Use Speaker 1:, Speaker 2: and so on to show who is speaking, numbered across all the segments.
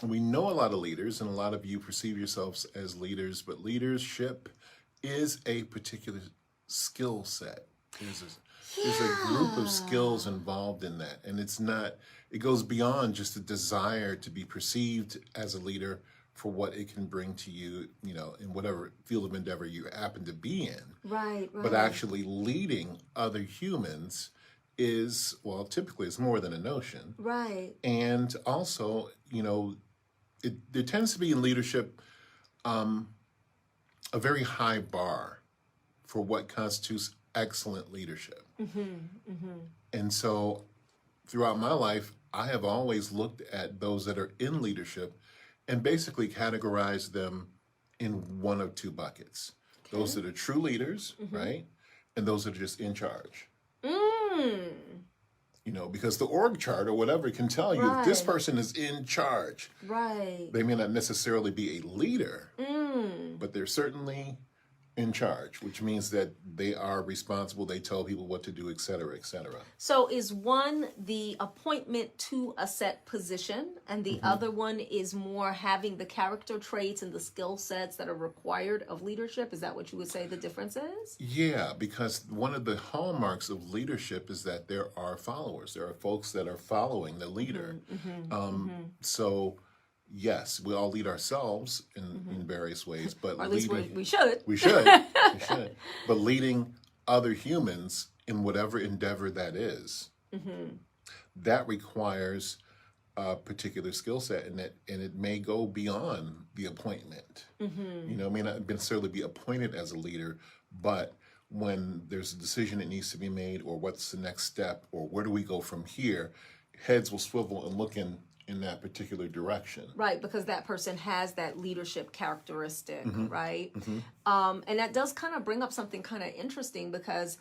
Speaker 1: we know a lot of leaders, and a lot of you perceive yourselves as leaders, but leadership is a particular skill set. There's a group of skills
Speaker 2: Yeah.
Speaker 1: involved in that, and it goes beyond just a desire to be perceived as a leader for what it can bring to you, in whatever field of endeavor you happen to be in.
Speaker 2: Right,
Speaker 1: But
Speaker 2: right,
Speaker 1: actually leading other humans is, well, typically it's more than a notion.
Speaker 2: right.
Speaker 1: And also, there tends to be in leadership a very high bar for what constitutes excellent leadership. And so throughout my life, I have always looked at those that are in leadership and basically categorized them in one of two buckets. Those
Speaker 2: Okay.
Speaker 1: that are true leaders, right? And those that are just in charge.
Speaker 2: Mm.
Speaker 1: Because the org chart or whatever can tell you this
Speaker 2: Right,
Speaker 1: person is in charge.
Speaker 2: right.
Speaker 1: They may not necessarily be a leader,
Speaker 2: Mm.
Speaker 1: but they're certainly in charge, which means that they are responsible. They tell people what to do, et cetera, et cetera.
Speaker 2: So is one the appointment to a set position, and the other one is more having the character traits and the skill sets that are required of leadership? Is that what you would say the difference is?
Speaker 1: Yeah, because one of the hallmarks of leadership is that there are followers. There are folks that are following the leader. So, yes, we all lead ourselves in various ways, but
Speaker 2: Or at least
Speaker 1: leading,
Speaker 2: we should.
Speaker 1: we should, we should, but leading other humans in whatever endeavor that is, that requires a particular skill set, and it may go beyond the appointment. It may not necessarily be appointed as a leader, but when there's a decision that needs to be made, or what's the next step, or where do we go from here, heads will swivel and look in that particular direction.
Speaker 2: Right, because that person has that leadership characteristic, right? And that does kind of bring up something kind of interesting because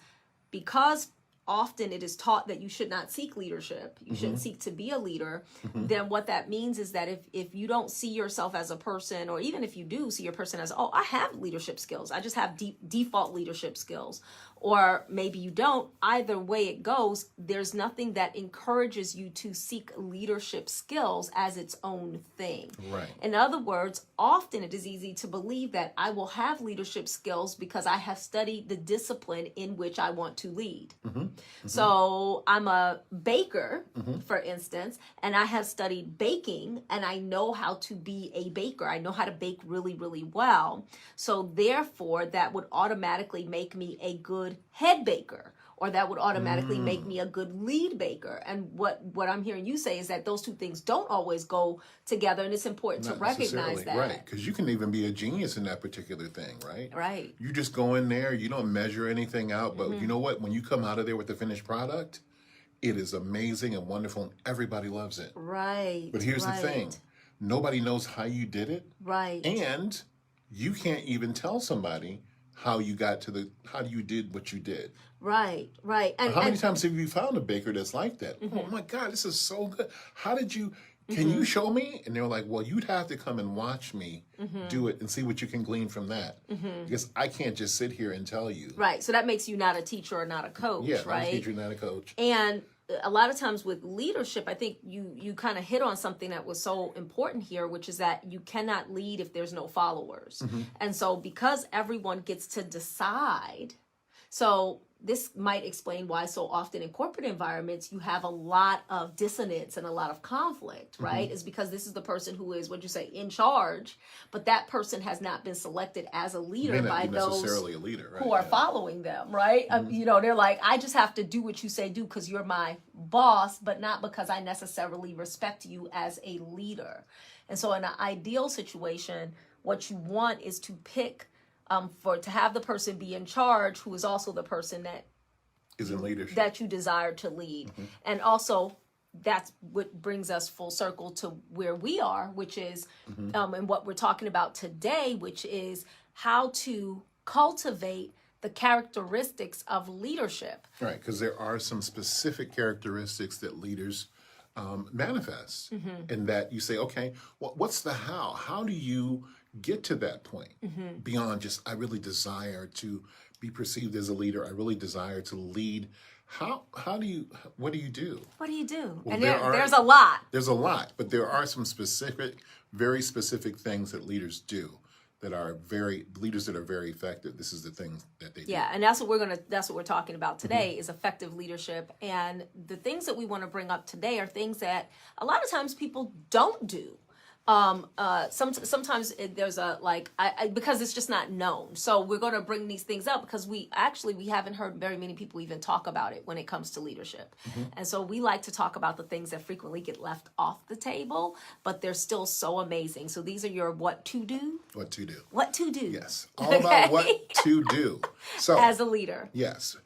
Speaker 2: often it is taught that you should not seek leadership, you shouldn't seek to be a leader, then what that means is that if you don't see yourself as a person, or even if you do see your person as, oh, I have leadership skills, I just have default leadership skills, or maybe you don't, either way it goes, there's nothing that encourages you to seek leadership skills as its own thing.
Speaker 1: Right.
Speaker 2: In other words, often it is easy to believe that I will have leadership skills because I have studied the discipline in which I want to lead. So I'm a baker, for instance, and I have studied baking, and I know how to be a baker. I know how to bake really, really well. So therefore, that would automatically make me a good head baker, or that would automatically make me a good lead baker. And what I'm hearing you say is that those two things don't always go together, and it's important to
Speaker 1: Not
Speaker 2: recognize
Speaker 1: necessarily,
Speaker 2: that.
Speaker 1: right? Because you can even be a genius in that particular thing, right?
Speaker 2: Right.
Speaker 1: You just go in there, you don't measure anything out, but you know what? When you come out of there with the finished product, it is amazing and wonderful, and everybody loves it.
Speaker 2: Right.
Speaker 1: But here's the thing:
Speaker 2: right,
Speaker 1: nobody knows how you did it,
Speaker 2: Right.
Speaker 1: and you can't even tell somebody how you did what you did.
Speaker 2: Right. Right. And
Speaker 1: How many times have you found a baker that's like that? Oh my God, this is so good. How did you? Can you show me? And they're like, well, you'd have to come and watch me do it and see what you can glean from that. Because I can't just sit here and tell you.
Speaker 2: Right. So that makes you not a teacher or not a coach,
Speaker 1: Yeah, I'm a
Speaker 2: right?
Speaker 1: teacher, not a coach.
Speaker 2: And a lot of times with leadership, I think you kind of hit on something that was so important here, which is that you cannot lead if there's no followers. And so because everyone gets to decide, so this might explain why so often in corporate environments you have a lot of dissonance and a lot of conflict, right? Is because this is the person who is, what'd you say, in charge, but that person has not been selected as a leader
Speaker 1: May not
Speaker 2: by
Speaker 1: be
Speaker 2: those
Speaker 1: necessarily a leader, right?
Speaker 2: who are following them, right? They're like, I just have to do what you say do because you're my boss, but not because I necessarily respect you as a leader. And so in an ideal situation, what you want is to pick to have the person be in charge who is also the person that
Speaker 1: Is in leadership.
Speaker 2: that you desire to lead. And also that's what brings us full circle to where we are, which is and what we're talking about today, which is how to cultivate the characteristics of leadership.
Speaker 1: Right, because there are some specific characteristics that leaders manifest, and that you say, okay, well, what's the how? How do you get to that point beyond just, I really desire to be perceived as a leader. I really desire to lead how do you, what do you do?
Speaker 2: What do you do?
Speaker 1: Well,
Speaker 2: And
Speaker 1: there
Speaker 2: there's
Speaker 1: are-
Speaker 2: a lot.
Speaker 1: There's a lot, but there are some specific, very specific things that leaders do that are leaders that are very effective. This is the things that they do.
Speaker 2: Yeah, and that's what we're talking about today is effective leadership. And the things that we want to bring up today are things that a lot of times people don't do. Sometimes there's a because it's just not known. So we're going to bring these things up because we haven't heard very many people even talk about it when it comes to leadership. And so we like to talk about the things that frequently get left off the table, but they're still so amazing. So these are your what to do.
Speaker 1: What to do.
Speaker 2: What to do.
Speaker 1: Yes. All about what to do. So
Speaker 2: As a leader.
Speaker 1: yes.